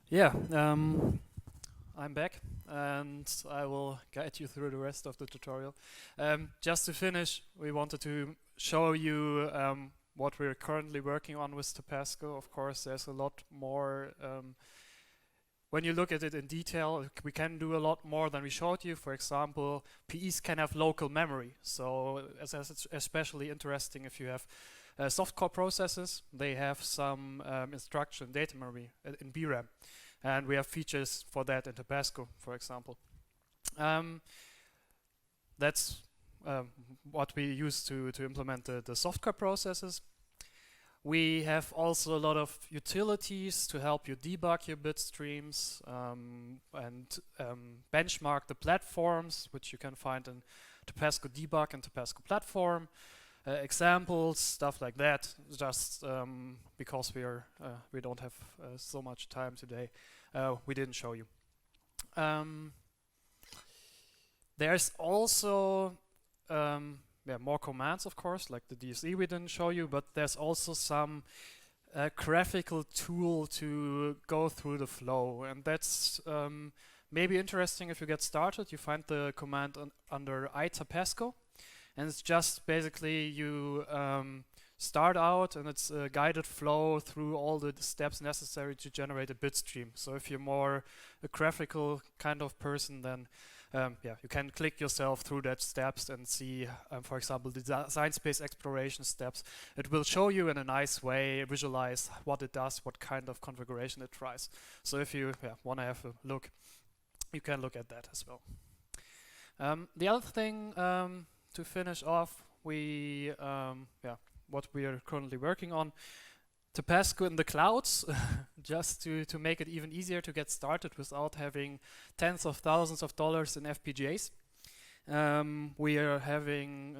Yeah, I'm back and I will guide you through the rest of the tutorial. Just to finish, we wanted to show you what we're currently working on with TaPaSCo. Of course, there's a lot more. When you look at it in detail, we can do a lot more than we showed you. For example, PEs can have local memory. So it's especially interesting if you have soft core processes. They have some instruction data memory in BRAM. And we have features for that in TaPaSCo, for example. Um, that's what we use to implement the software processes. We have also a lot of utilities to help you debug your bit streams and benchmark the platforms, which you can find in TaPaSCo debug and TaPaSCo platform. Examples, stuff like that. Just because we don't have so much time today, we didn't show you. There's also more commands, of course, like the DSE we didn't show you, but there's also some graphical tool to go through the flow, and that's maybe interesting if you get started. You find the command under TaPaSCo. And it's just basically you start out and it's a guided flow through all the steps necessary to generate a bit stream. So if you're more a graphical kind of person, then you can click yourself through that steps and see, for example, the design space exploration steps. It will show you in a nice way, visualize what it does, what kind of configuration it tries. So if you want to have a look, you can look at that as well. The other thing to finish off, what we are currently working on, TaPaSCo in the clouds, just to make it even easier to get started without having tens of thousands of dollars in FPGAs. We are having,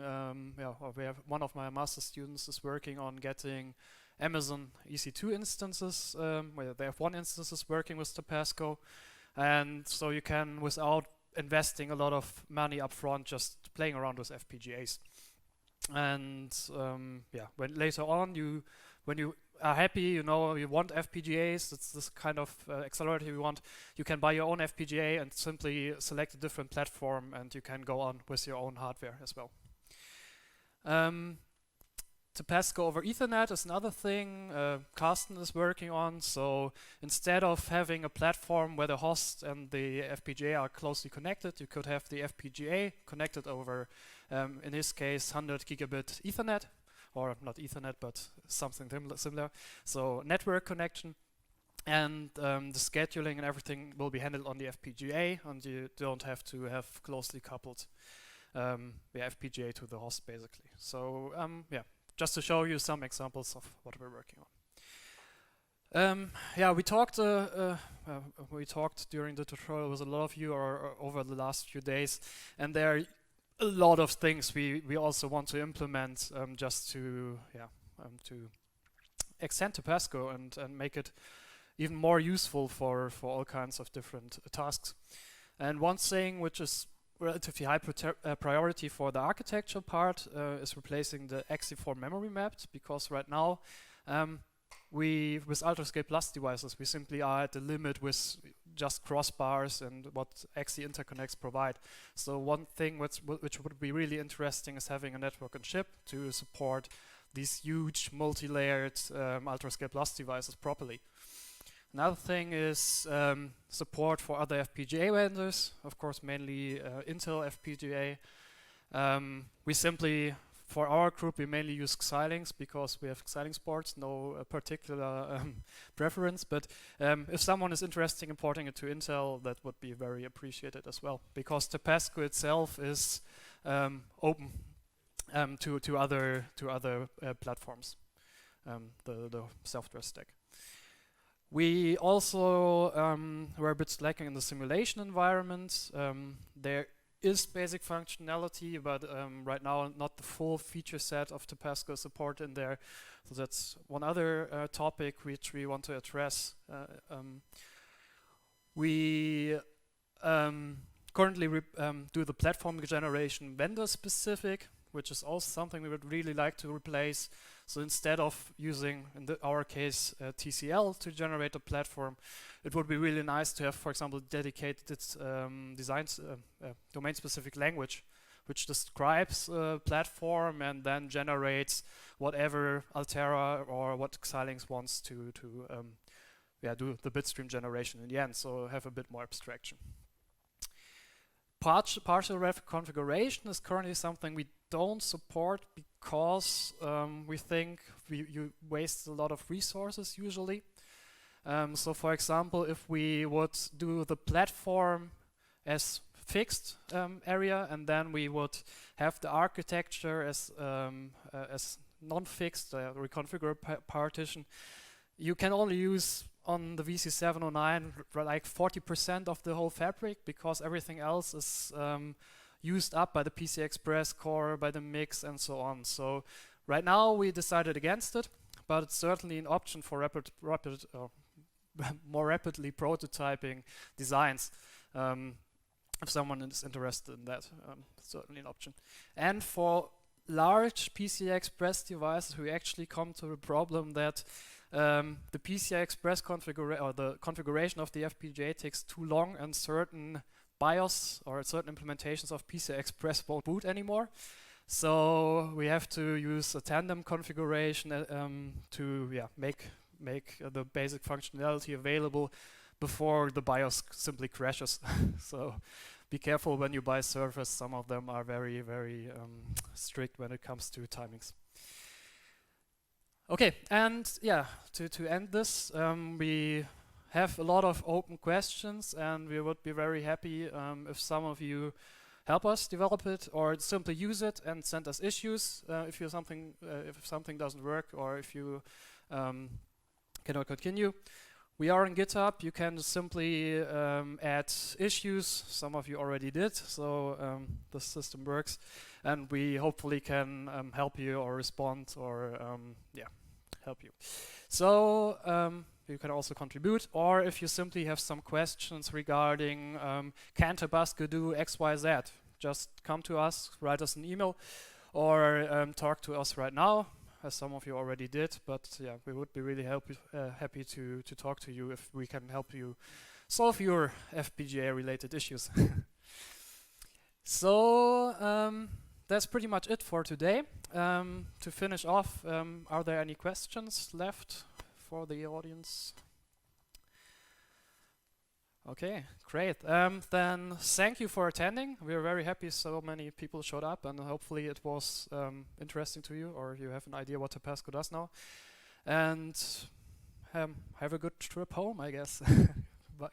one of my master students is working on getting Amazon EC2 instances, where they have one instances working with TaPaSCo, and so you can, without investing a lot of money up front, just playing around with FPGAs. And when later on when you are happy, you want FPGAs, it's this kind of accelerator you want, you can buy your own FPGA and simply select a different platform and you can go on with your own hardware as well. TaPaSCo over Ethernet is another thing Carsten is working on. So instead of having a platform where the host and the FPGA are closely connected, you could have the FPGA connected over, in his case, 100 gigabit Ethernet, or not Ethernet, but something similar. So network connection. And the scheduling and everything will be handled on the FPGA, and you don't have to have closely coupled the FPGA to the host, basically. So just to show you some examples of what we're working on. We talked during the tutorial with a lot of you or over the last few days, and there are a lot of things we also want to implement just to extend TaPaSCo and make it even more useful for all kinds of different tasks. And one thing which is relatively high priority for the architecture part is replacing the XE4 memory mapped, because right now with UltraScale Plus devices we simply are at the limit with just crossbars and what XE interconnects provide. So one thing which would be really interesting is having a network on chip to support these huge multi-layered UltraScale Plus devices properly. Another thing is support for other FPGA vendors, of course mainly Intel FPGA. We simply, for our group, we mainly use Xilinx because we have Xilinx boards, no particular preference, but if someone is interested in porting it to Intel, that would be very appreciated as well, because TaPaSCo itself is open to other platforms, the software stack. We also were a bit lacking in the simulation environment. There is basic functionality, but right now not the full feature set of TaPaSCo support in there. So that's one other topic which we want to address. We currently do the platform generation vendor specific, which is also something we would really like to replace. So instead of using, in our case, TCL to generate a platform, it would be really nice to have, for example, dedicated domain-specific language, which describes a platform and then generates whatever Altera or what Xilinx wants to do the bitstream generation in the end, so have a bit more abstraction. Partial ref configuration is currently something we don't support because we think you waste a lot of resources usually. So for example, if we would do the platform as fixed area and then we would have the architecture as non-fixed, reconfigure partition, you can only use on the VC709 like 40% of the whole fabric because everything else is used up by the PCI Express core, by the mix and so on. So right now we decided against it, but it's certainly an option for more rapidly prototyping designs. If someone is interested in that, certainly an option. And for large PCI Express devices, we actually come to the problem that the PCI Express configuration of the FPGA takes too long, and certain BIOS or certain implementations of PCI Express won't boot anymore. So we have to use a tandem configuration to make the basic functionality available before the BIOS simply crashes. So be careful when you buy servers. Some of them are very, very strict when it comes to timings. Okay, and yeah, to end this, we have a lot of open questions, and we would be very happy if some of you help us develop it or simply use it and send us issues if something doesn't work or if you cannot continue. We are on GitHub. You can simply add issues. Some of you already did, so the system works, and we hopefully can help you or respond or help you. So you can also contribute, or if you simply have some questions regarding can TaPaSCo do X, Y, Z, just come to us, write us an email, or talk to us right now, as some of you already did. But yeah, we would be really happy to talk to you if we can help you solve your FPGA related issues. So that's pretty much it for today. To finish off, are there any questions left for the audience? Okay, great. Then thank you for attending. We are very happy so many people showed up, and hopefully it was interesting to you, or you have an idea what TaPaSCo does now. And have a good trip home, I guess. Bye.